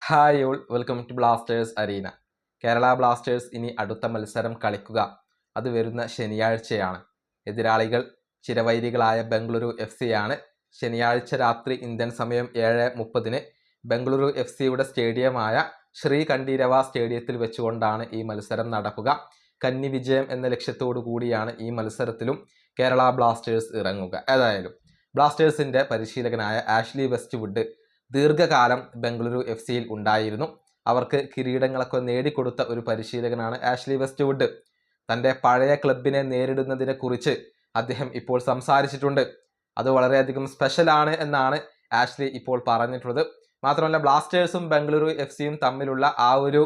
Hi all, welcome to Blasters arena. Kerala Blasters ഇനി അടുത്ത മത്സരം കളിക്കുക അത് വരുന്ന ശനിയാഴ്ചയാണ്. എതിരാളികൾ ചിരവൈരികളായ ബംഗളൂരു FC ആണ്. ശനിയാഴ്ച രാത്രി ഇന്ത്യൻ സമയം 7:30 ബംഗളൂരു FCയുടെ സ്റ്റേഡിയമായ ശ്രീ കണ്ഠീരവ സ്റ്റേഡിയത്തിൽ വെച്ചുകൊണ്ടാണ് ഈ മത്സരം നടക്കുക. കന്നി വിജയം എന്ന ലക്ഷ്യത്തോടു കൂടിയാണ് ഈ മത്സരത്തിലും കേരള ബ്ലാസ്റ്റേഴ്സ് ഇറങ്ങുക. ഏതായാലും ബ്ലാസ്റ്റേഴ്സിന്റെ പരിശീലകനായ ആഷ്ലി വെസ്റ്റ്വുഡ് ദീർഘകാലം ബംഗളൂരു FCയിൽ ഉണ്ടായിരുന്നു. അവർക്ക് കിരീടങ്ങളൊക്കെ നേടിക്കൊടുത്ത ഒരു പരിശീലകനാണ് ആഷ്ലി വെസ്റ്റ്വുഡ്. തൻ്റെ പഴയ ക്ലബിനെ നേരിടുന്നതിനെ കുറിച്ച് അദ്ദേഹം ഇപ്പോൾ സംസാരിച്ചിട്ടുണ്ട്. അത് വളരെയധികം സ്പെഷ്യലാണ് എന്നാണ് ആഷ്ലി ഇപ്പോൾ പറഞ്ഞിട്ടുള്ളത്. മാത്രമല്ല, ബ്ലാസ്റ്റേഴ്സും ബംഗളൂരു FCയും തമ്മിലുള്ള ആ ഒരു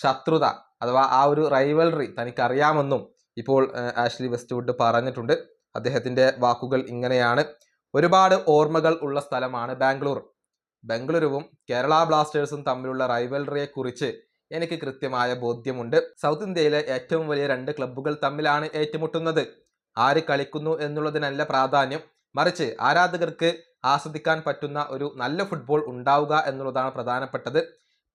ശത്രുത അഥവാ ആ ഒരു റൈവൽറി തനിക്കറിയാമെന്നും ഇപ്പോൾ ആഷ്ലി വെസ്റ്റ്വുഡ് പറഞ്ഞിട്ടുണ്ട്. അദ്ദേഹത്തിൻ്റെ വാക്കുകൾ ഇങ്ങനെയാണ്: ഒരുപാട് ഓർമ്മകൾ ഉള്ള സ്ഥലമാണ് ബാംഗ്ലൂർ. ബംഗളൂരുവും കേരള ബ്ലാസ്റ്റേഴ്സും തമ്മിലുള്ള റൈവൽറിയെ കുറിച്ച് എനിക്ക് കൃത്യമായ ബോധ്യമുണ്ട്. സൗത്ത് ഇന്ത്യയിലെ ഏറ്റവും വലിയ രണ്ട് ക്ലബ്ബുകൾ തമ്മിലാണ് ഏറ്റുമുട്ടുന്നത്. ആര് കളിക്കുന്നു എന്നുള്ളതിനല്ല പ്രാധാന്യം, മറിച്ച് ആരാധകർക്ക് ആസ്വദിക്കാൻ പറ്റുന്ന ഒരു നല്ല ഫുട്ബോൾ ഉണ്ടാവുക എന്നുള്ളതാണ് പ്രധാനപ്പെട്ടത്.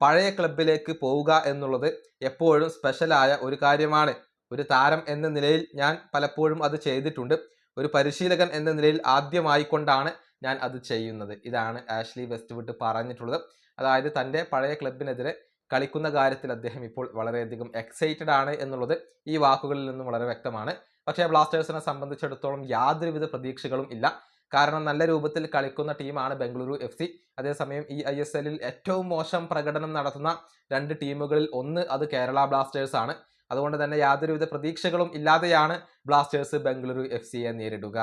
പഴയ ക്ലബിലേക്ക് പോവുക എന്നുള്ളത് എപ്പോഴും സ്പെഷ്യലായ ഒരു കാര്യമാണ്. ഒരു താരം എന്ന നിലയിൽ ഞാൻ പലപ്പോഴും അത് ചെയ്തിട്ടുണ്ട്. ഒരു പരിശീലകൻ എന്ന നിലയിൽ ആദ്യമായിക്കൊണ്ടാണ് ഞാൻ അത് ചെയ്യുന്നത്. ഇതാണ് ആഷ്ലി വെസ്റ്റ്വുഡ് പറഞ്ഞിട്ടുള്ളത്. അതായത് തൻ്റെ പഴയ ക്ലബിനെതിരെ കളിക്കുന്ന കാര്യത്തിൽ അദ്ദേഹം ഇപ്പോൾ വളരെയധികം എക്സൈറ്റഡ് ആണ് എന്നുള്ളത് ഈ വാക്കുകളിൽ നിന്നും വളരെ വ്യക്തമാണ്. പക്ഷേ ബ്ലാസ്റ്റേഴ്സിനെ സംബന്ധിച്ചിടത്തോളം യാതൊരുവിധ പ്രതീക്ഷകളും ഇല്ല. കാരണം നല്ല രൂപത്തിൽ കളിക്കുന്ന ടീമാണ് ബംഗളൂരു FC. അതേസമയം ഈ ISLൽ ഏറ്റവും മോശം പ്രകടനം നടത്തുന്ന രണ്ട് ടീമുകളിൽ ഒന്ന് അത് കേരള ബ്ലാസ്റ്റേഴ്സ് ആണ്. അതുകൊണ്ട് തന്നെ യാതൊരുവിധ പ്രതീക്ഷകളും ഇല്ലാതെയാണ് ബ്ലാസ്റ്റേഴ്സ് ബംഗളൂരു FCയെ നേരിടുക.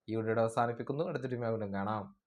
ഈ വീഡിയോ അവസാനിപ്പിക്കുന്നു. അടുത്ത ടീം വീണ്ടും കാണാം.